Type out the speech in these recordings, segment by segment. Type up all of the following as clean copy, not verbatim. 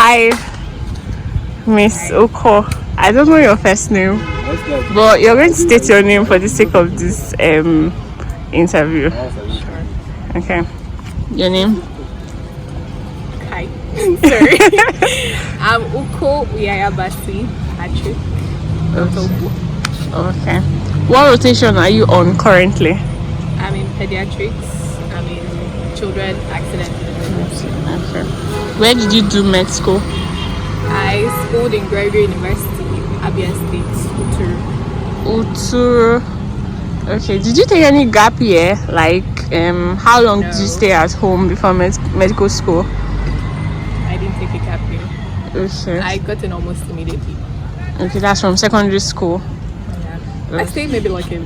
Hi, Miss Uko. I don't know your first name, but you're going to state your name for the sake of this interview. Okay. Your name? Hi. Sorry. I'm Uko Uyai-Abasi. Patrick. Okay. What rotation are you on currently? I'm in pediatrics. I'm in children accident. Okay. Where did you do med school? I schooled in Gregory University, Abia State, Uturu. Okay. Did you take any gap year? Like, how long did you stay at home before medical school? I didn't take a gap year. Okay. I got in almost immediately. Okay, that's from secondary school. Yeah. I stayed maybe like a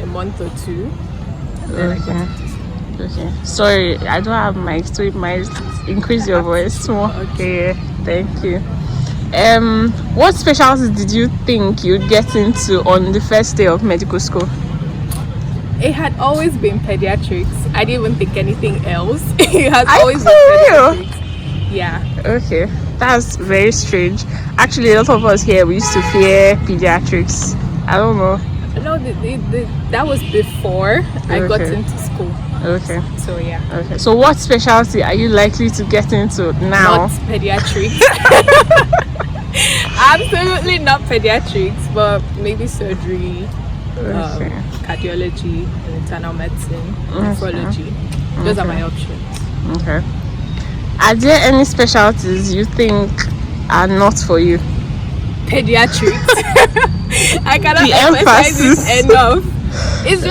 month or two. Then I got into school. Okay. Sorry, I don't have mic, so it might increase your voice more. Okay, thank you. What specialties did you think you'd get into on the first day of medical school? It had always been pediatrics. I didn't even think anything else. It has always been pediatrics. Yeah. Okay, that's very strange. Actually, a lot of us here, we used to fear pediatrics. I don't know. No, that was before I got into school. Okay. So yeah. Okay. So what specialty are you likely to get into now? Not pediatrics. Absolutely not pediatrics, but maybe surgery, cardiology, internal medicine, nephrology. Those are my options. Okay. Are there any specialties you think are not for you? Pediatrics. I cannot emphasize it enough. It's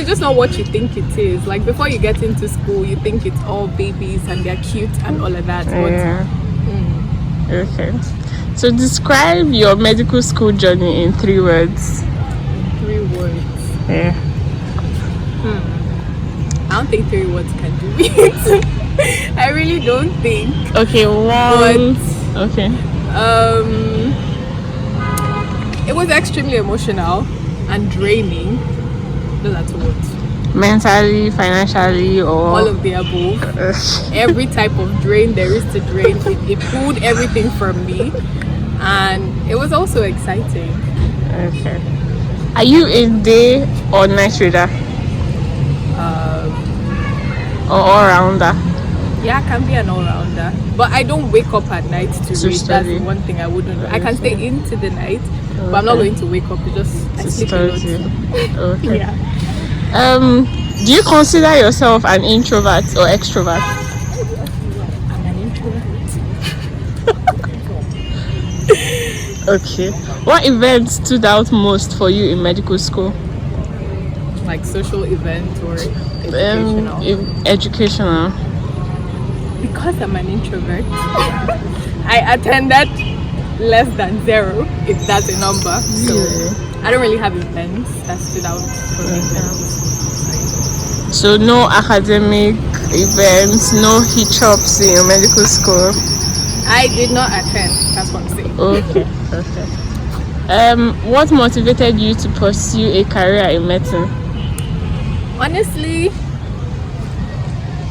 just not what you think it is. Like before you get into school, you think it's all babies and they're cute and all of that. Okay. So describe your medical school journey in 3 words. 3 words. Yeah. I don't think 3 words can do it. I really don't think. Okay, one. Okay. It was extremely emotional and draining. Those are 2 words. Mentally, financially, or all of the above. Every type of drain there is to drain. It pulled everything from me, and it was also exciting. Okay. Are you a day or night reader? Or all-rounder? Yeah, I can be an all-rounder, but I don't wake up at night to read. Study. That's one thing I wouldn't do. I can stay into the night, but I'm not going to wake up. I sleep a lot. Okay. Yeah. Do you consider yourself an introvert or extrovert? I'm an introvert. Okay. What events stood out most for you in medical school? Like social event or educational? Educational. Because I'm an introvert, I attended less than 0, if that's a number. So I don't really have events that stood out for me. So no academic events, no hitch-ups in your medical school? I did not attend, that's what I'm saying. Okay. What motivated you to pursue a career in medicine? Honestly,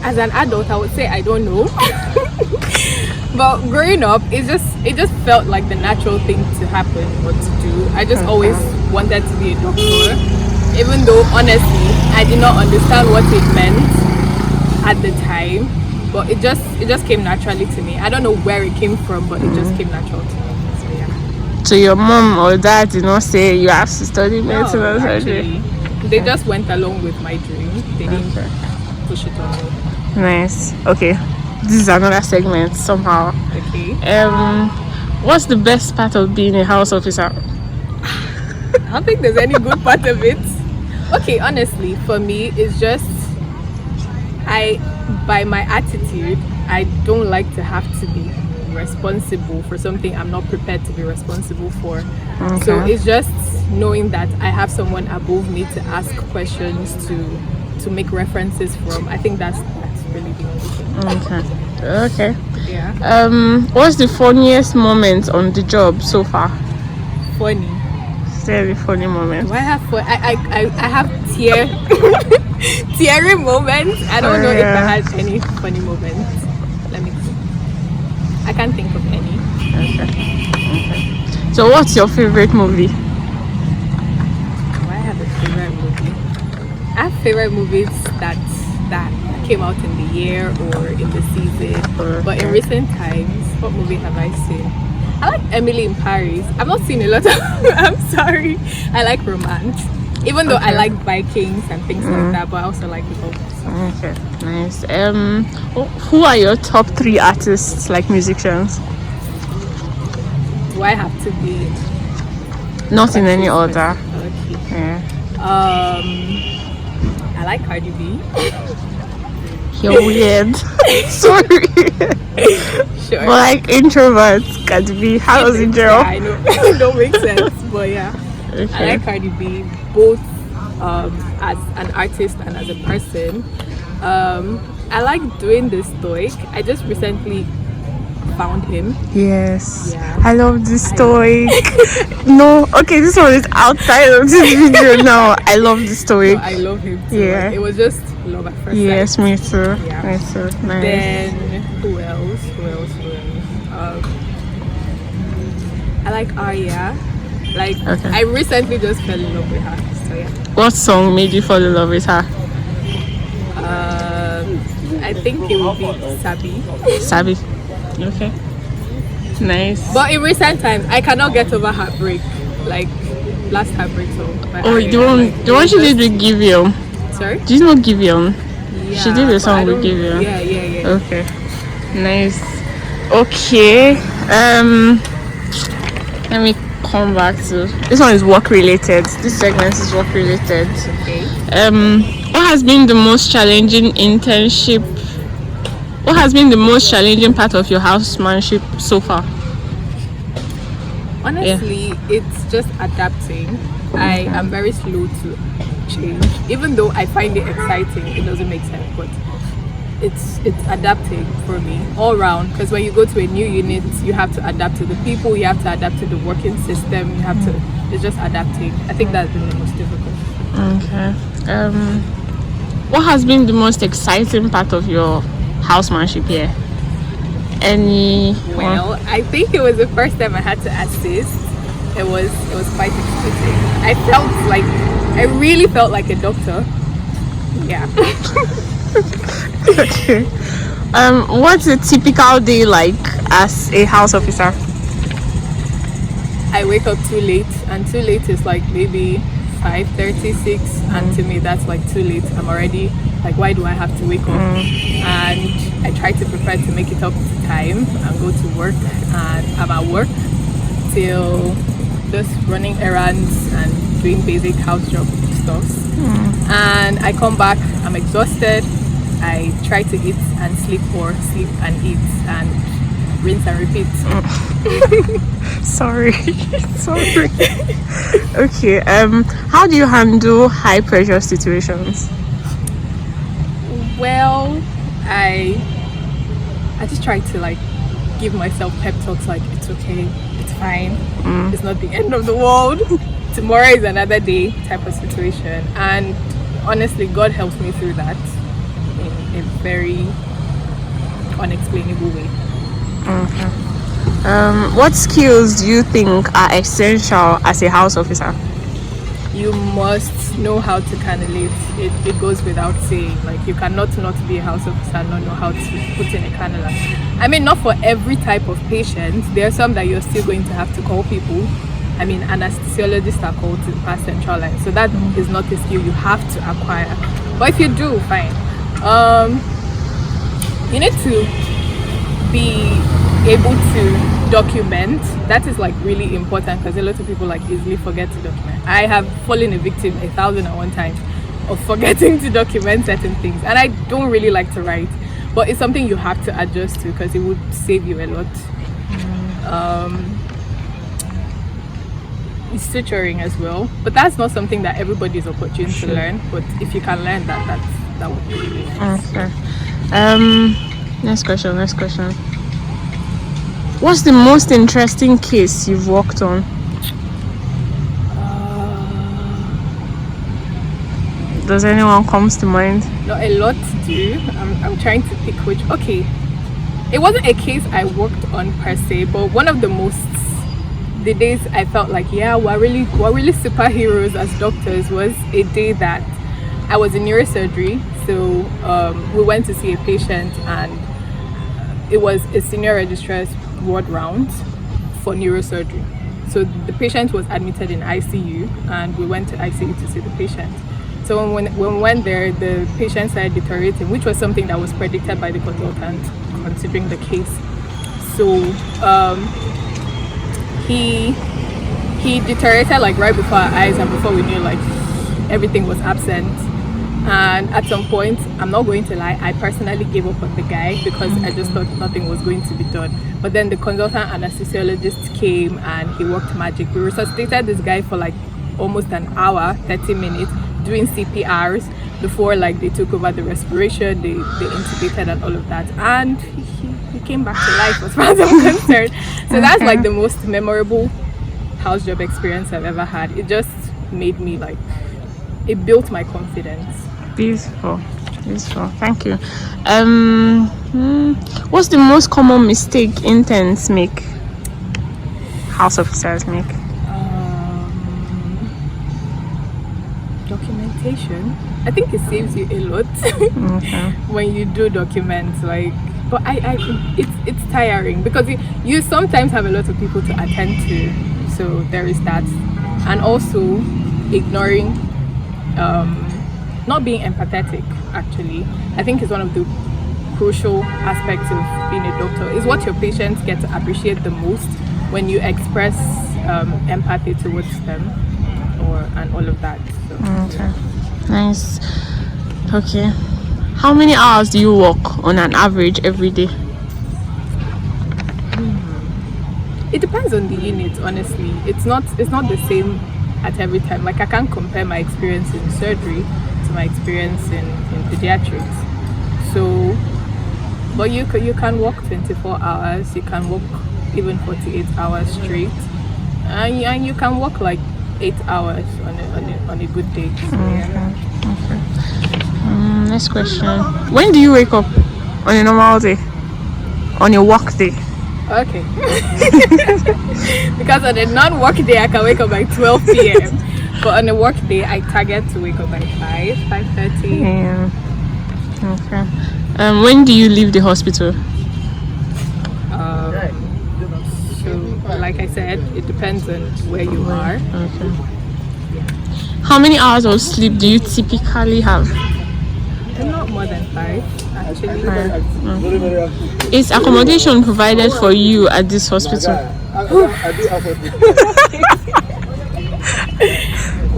as an adult, I would say I don't know. But growing up, it just felt like the natural thing to happen or to do. I just always wanted to be a doctor, even though honestly I did not understand what it meant at the time. But it just came naturally to me. I don't know where it came from, but it just came natural to me. So yeah. So your mom or dad did not say you have to study medicine or surgery? They just went along with my dream. They didn't push it on me. Nice. Okay. This is another segment somehow. Okay. What's the best part of being a house officer? I don't think there's any good part of it. Okay, honestly, for me, it's just by my attitude, I don't like to have to be responsible for something I'm not prepared to be responsible for. Okay. So it's just knowing that I have someone above me to ask questions, to make references from. I think that's really the only thing. Okay. Yeah. What's the funniest moment on the job so far? Funny. Say the funny moment. Do I have fun? I have teary moments. I don't know if I had any funny moments. Let me see. I can't think of any. Okay. So what's your favorite movie? Do I have a favorite movie? I have favorite movies that came out in the year or in the season. But in recent times, what movie have I seen? I like Emily in Paris. I've not seen a lot of I'm sorry. I like romance. Even though I like Vikings and things like that, but I also like the book. So. Okay, nice. Who are your top 3 artists, like musicians? Do I have to be? Not in any order. Okay. Yeah. I like Cardi B. You're weird. Sorry. Sure. But like introverts, Cardi B. How was it, girl? Yeah, I know. It don't make sense, but yeah. Okay. I like Cardi B both as an artist and as a person. I like doing the stoic. I just recently found him. Yes. Yeah. I love this stoic. No, okay, this one is outside of this video now. I love the stoic. So I love him too. Yeah. Like, it was just love at first Yes, sight. me too. Yeah. Me too. Nice. Then who else? I like Arya. Like I recently just fell in love with her. So yeah. What song made you fall in love with her? I think it would be Sabi. Sabi. Okay. Nice. But in recent times, I cannot get over heartbreak. Like last heartbreak song. Oh, the one she did with Giveon. Sorry? Do you know Giveon? Yeah, She did a song with Giveon. Yeah. Okay. Nice. Okay. Let me come back to this one is work related. This segment is work related. Okay. What has been the most challenging internship? What has been the most challenging part of your housemanship so far? Honestly, it's just adapting. I am very slow to change. Even though I find it exciting, it doesn't make sense. But it's adapting for me all round. Because when you go to a new unit, you have to adapt to the people. You have to adapt to the working system. You have to. It's just adapting. I think that's been the most difficult. Okay. What has been the most exciting part of your housemanship here? Well, I think it was the first time I had to assist. It was quite exciting. I really felt like a doctor. Yeah. Okay. What's a typical day like as a house officer? I wake up too late, and too late is like maybe 5:36, and to me that's like too late. I'm already like, why do I have to wake up? And I try to prepare to make it up to time and go to work, and I'm at work till just running errands and doing basic house job stuff. And I come back, I'm exhausted. I try to eat and sleep, or sleep and eat and rinse and repeat. Sorry. Okay. How do you handle high pressure situations? Well, I just try to like give myself pep talks like it's okay, it's fine, it's not the end of the world. Tomorrow is another day type of situation. And honestly, God helps me through that in a very unexplainable way. Okay. What skills do you think are essential as a house officer? You must know how to cannulate. It goes without saying. Like, you cannot not be a house officer and not know how to put in a cannula. I mean, not for every type of patient. There are some that you're still going to have to call people. I mean, anesthesiologists are called to pass central line. So that is not a skill you have to acquire. But if you do, fine. You need to be able to document. That is like really important, because a lot of people like easily forget to document. I have fallen a victim 1,001 times of forgetting to document certain things, and I don't really like to write, but it's something you have to adjust to because it would save you a lot. It's suturing as well, but that's not something that everybody is opportune to learn. But if you can learn that would be really nice. Okay. Next question. What's the most interesting case you've worked on? Does anyone comes to mind? Not a lot to do. I'm trying to pick which. Okay. it wasn't a case I worked on per se, but one of the days I felt like, yeah, we're really superheroes as doctors, was a day that I was in neurosurgery. So we went to see a patient, and it was a senior registrar's ward round for neurosurgery. So the patient was admitted in ICU, and we went to ICU to see the patient. So when we went there, the patient started deteriorating, which was something that was predicted by the consultant, considering the case. So he deteriorated like right before our eyes, and before we knew, like, everything was absent. And at some point, I'm not going to lie, I personally gave up on the guy because I just thought nothing was going to be done. But then the consultant anesthesiologist came and he worked magic. We resuscitated this guy for like almost an hour, 30 minutes, doing CPRs before like they took over the respiration, they intubated and all of that. And he came back to life as far as I'm concerned. So that's like the most memorable house job experience I've ever had. It just made me like, it built my confidence. Beautiful. Thank you. What's the most common mistake interns make? House officers make? Documentation. I think it saves you a lot when you do documents. Like, but it's tiring because you sometimes have a lot of people to attend to. So there is that, and also ignoring. Not being empathetic, actually, I think is one of the crucial aspects of being a doctor. Is what your patients get to appreciate the most when you express empathy towards them, and all of that. So, okay, nice. Okay, how many hours do you work on an average every day? It depends on the unit, honestly. It's not the same at every time. Like, I can't compare my experience in surgery to my experience in pediatrics. So, but you can work 24 hours, you can work even 48 hours straight, and you can work like 8 hours on a good day. So, yeah. Okay. Next question. When do you wake up on a normal day? On a work day? Okay. Because on a non-work day, I can wake up by 12 p.m. But on a work day, I target to wake up by 5:30. Yeah. Okay. When do you leave the hospital? So, like I said, it depends on where you are. Okay. How many hours of sleep do you typically have? Not more than 5, actually. Is accommodation provided for you at this hospital?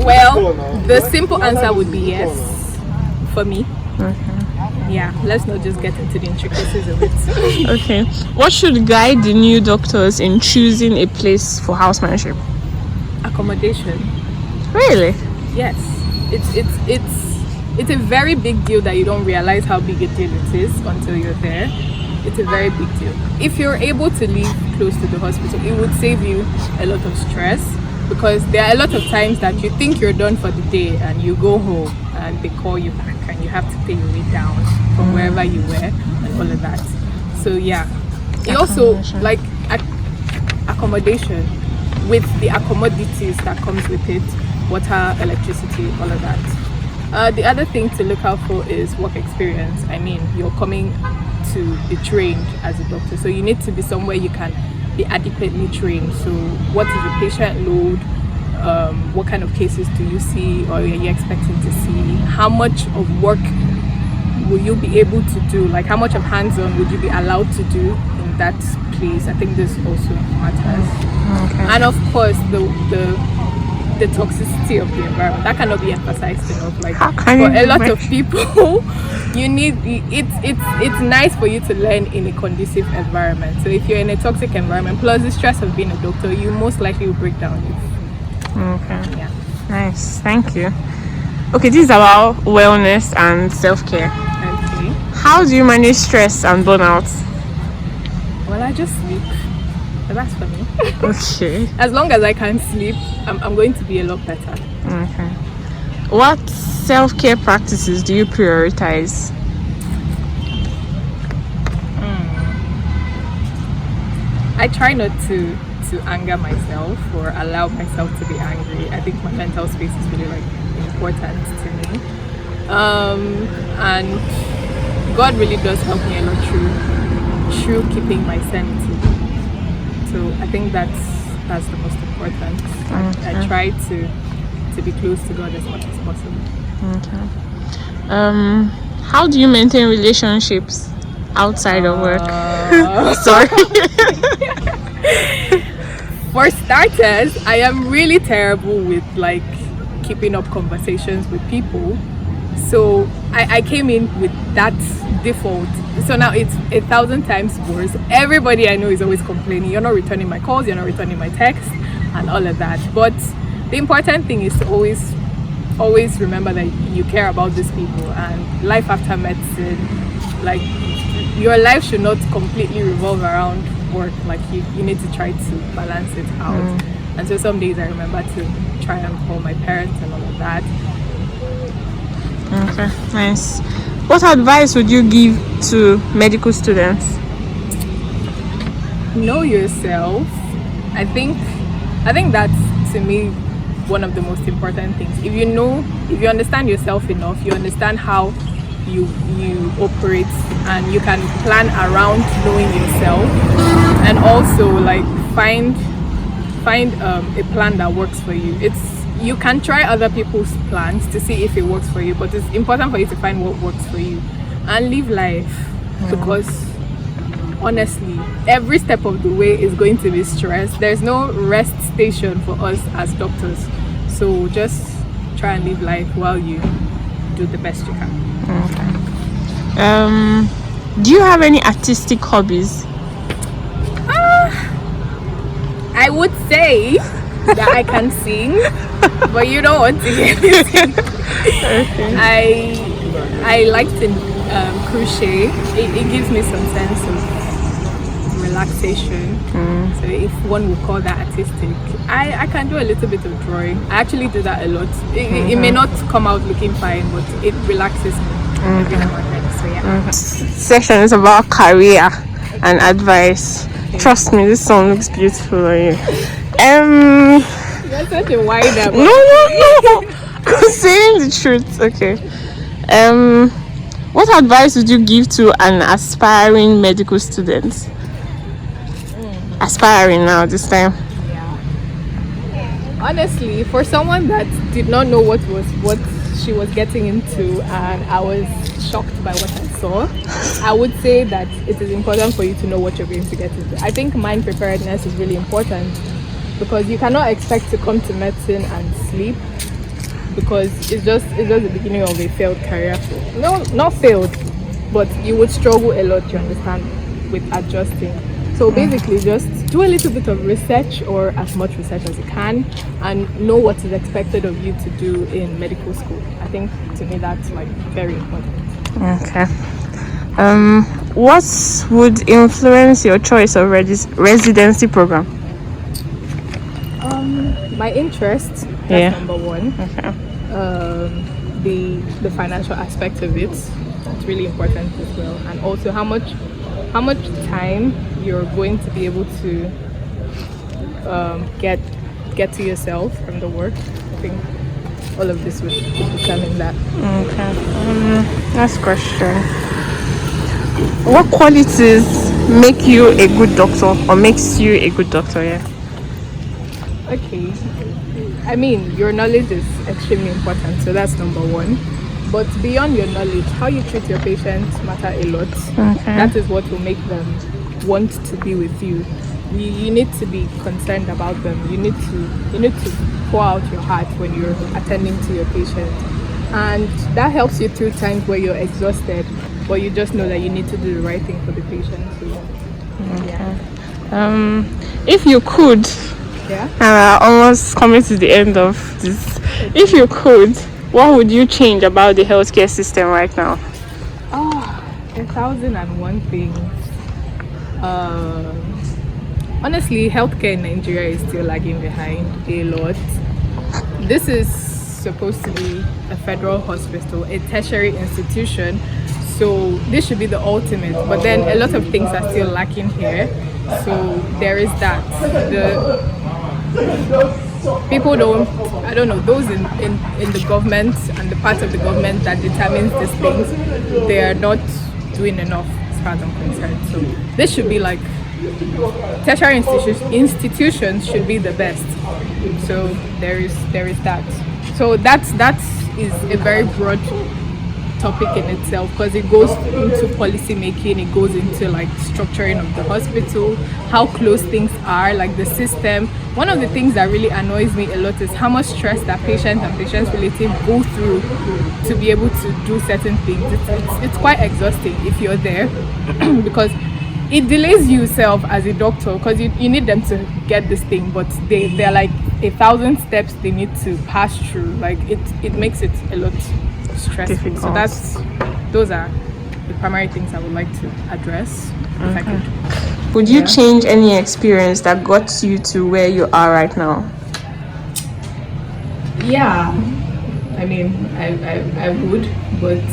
Well, the simple answer would be yes, for me. Okay. Yeah, let's not just get into the intricacies of it. Okay. What should guide the new doctors in choosing a place for housemanship? Accommodation. Really? Yes. It's a very big deal that you don't realize how big a deal it is until you're there. It's a very big deal. If you're able to live close to the hospital, it would save you a lot of stress, because there are a lot of times that you think you're done for the day and you go home and they call you back and you have to pay your way down from wherever you were and all of that. So yeah, it also like accommodation with the accommodations that comes with it, water, electricity, all of that. The other thing to look out for is work experience. I mean, you're coming to be trained as a doctor, so you need to be somewhere you can be adequately trained. So what is the patient load? What kind of cases do you see, or are you expecting to see? How much of work will you be able to do? Like, how much of hands-on would you be allowed to do in that place? I think this also matters. Okay. And of course, the toxicity of the environment, that cannot be emphasized enough. Like, for a lot of people, you need it's nice for you to learn in a conducive environment. So if you're in a toxic environment plus the stress of being a doctor, you most likely will break down. Okay. Yeah. Nice. Thank you. Okay, this is about wellness and self-care. Okay. How do you manage stress and burnout? Well, I just sleep. But that's for me. Okay. As long as I can sleep, I'm going to be a lot better. Okay. What self-care practices do you prioritize? I try not to anger myself or allow myself to be angry. I think my mental space is really like important to me. And God really does help me a lot through keeping my sanity. So I think that's the most important. I try to be close to God as much as possible. Okay. How do you maintain relationships outside of work? Sorry. For starters, I am really terrible with like keeping up conversations with people. So I came in with that default. So now it's 1,000 times worse. Everybody I know is always complaining. You're not returning my calls, you're not returning my texts, and all of that. But the important thing is to always remember that you care about these people, and life after medicine, like your life should not completely revolve around work. Like you need to try to balance it out. And so some days I remember to try and call my parents and all of that. Okay, nice. What advice would you give to medical students? Know yourself. I think that's, to me, one of the most important things. If you understand yourself enough, you understand how you operate, and you can plan around knowing yourself, and also like find a plan that works for you. You can try other people's plans to see if it works for you, but it's important for you to find what works for you and live life. Because honestly, every step of the way is going to be stress. There's no rest station for us as doctors. So just try and live life while you do the best you can. Okay. Do you have any artistic hobbies? I would say that I can sing, but you don't want to hear me sing. Okay. I like to crochet. It gives me some sense of relaxation. So if one would call that artistic, I can do a little bit of drawing. I actually do that a lot. It may not come out looking fine, but it relaxes me every now and then. So yeah. Session is about career and advice. Okay. Trust me, this song looks beautiful on you. You're such a wider. No. I'm saying the truth. Okay. What advice would you give to an aspiring medical student? Aspiring now this time. Yeah. Honestly, for someone that did not know what she was getting into, and I was shocked by what I saw, I would say that it is important for you to know what you're going to get into. I think mind preparedness is really important, because you cannot expect to come to medicine and sleep, because it's just the beginning of a failed career. No, not failed, but you would struggle a lot, you understand, with adjusting. So basically just do a little bit of research, or as much research as you can, and know what is expected of you to do in medical school. I think to me that's like very important. Okay. What would influence your choice of residency program? My interest, that's number one. Okay. The financial aspect of it, it's really important as well, and also how much time you're going to be able to get to yourself from the work. I think all of this would determine that. Okay. Last question. What qualities make you a good doctor, or makes you a good doctor? Yeah. Okay. I mean, your knowledge is extremely important, so that's number one. But beyond your knowledge, how you treat your patients matter a lot. Okay. That is what will make them want to be with you. You need to be concerned about them. You need to pour out your heart when you're attending to your patients, and that helps you through times where you're exhausted, but you just know that you need to do the right thing for the patient. So, yeah. If you could, almost coming to the end of this. If you could, what would you change about the healthcare system right now? 1,001 things. Honestly, healthcare in Nigeria is still lagging behind a lot. This is supposed to be a federal hospital, a tertiary institution, so this should be the ultimate, but then a lot of things are still lacking here. So there is that. The people don't, I don't know, those in the government and the part of the government that determines these things, they are not doing enough as far as I'm concerned. So this should be like, tertiary institutions should be the best. So there is that. So that is a very broad topic in itself, because it goes into policy making, it goes into like structuring of the hospital, how close things are, like the system. One of the things that really annoys me a lot is how much stress that patients and patients relative go through to be able to do certain things. It's quite exhausting if you're there because it delays you yourself as a doctor, because you need them to get this thing, but they're like 1,000 steps they need to pass through. Like it makes it a lot stressful. Difficult. So those are the primary things I would like to address if I could. Would you change any experience that got you to where you are right now? Yeah, I mean, I would, but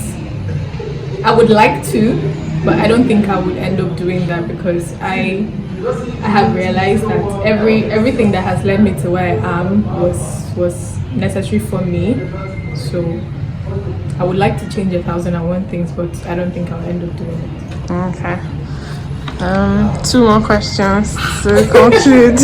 I would like to, but I don't think I would end up doing that, because I have realized that everything that has led me to where I am was necessary for me. So I would like to change 1,001 things, but I don't think I'll end up doing it. Okay. 2 more questions to conclude.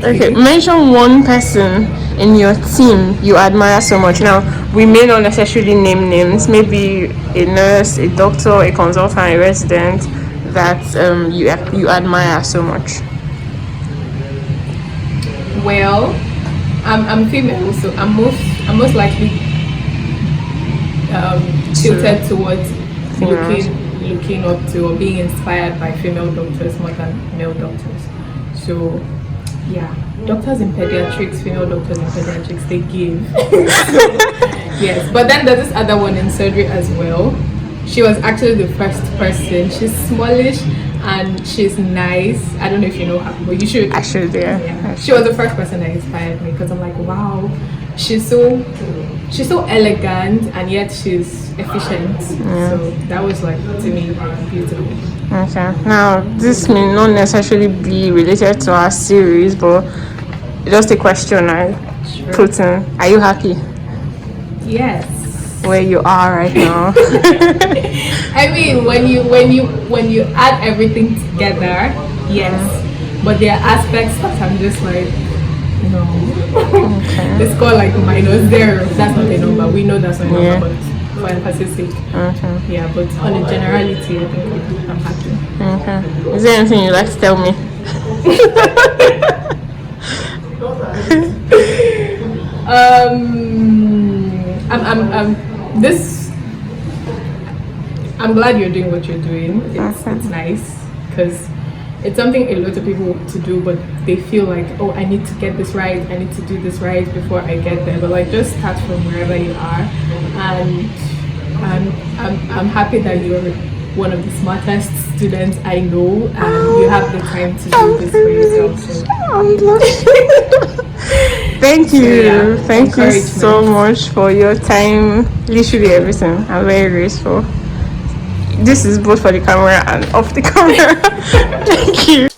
Okay. Mention one person in your team you admire so much. Now, we may not necessarily name names. Maybe a nurse, a doctor, a consultant, a resident that you admire so much. Well, I'm female, so I'm most likely tilted towards looking up to or being inspired by female doctors more than male doctors. So yeah, doctors in pediatrics, female doctors in pediatrics, they give. Yes, but then there's this other one in surgery as well. She was actually the first person. She's smallish and she's nice. I don't know if you know her, but you should. I should, yeah. She was the first person that inspired me, because I'm like, wow, she's so elegant and yet she's efficient. So that was like, to me, beautiful. Okay. Now, this may not necessarily be related to our series, but just a question I put in. Are you happy? Yes. Where you are right now? I mean, when you add everything together, yes. But there are aspects that I'm just like, no. Okay. It's called like -0. That's not a number. We know that's not a number, but for emphasis sake. Yeah, but on a generality, I think I'm happy. Okay. Is there anything you'd like to tell me? I'm glad you're doing what you're doing. It's nice, because it's something a lot of people want to do, but they feel like, oh, I need to get this right, I need to do this right before I get there. But like, just start from wherever you are, and I'm happy that you're one of the smartest students I know, and you have the time to do this for yourself. So. Thank you. Thank you so much for your time. Literally everything. I'm very grateful. This is both for the camera and off the camera. Thank you.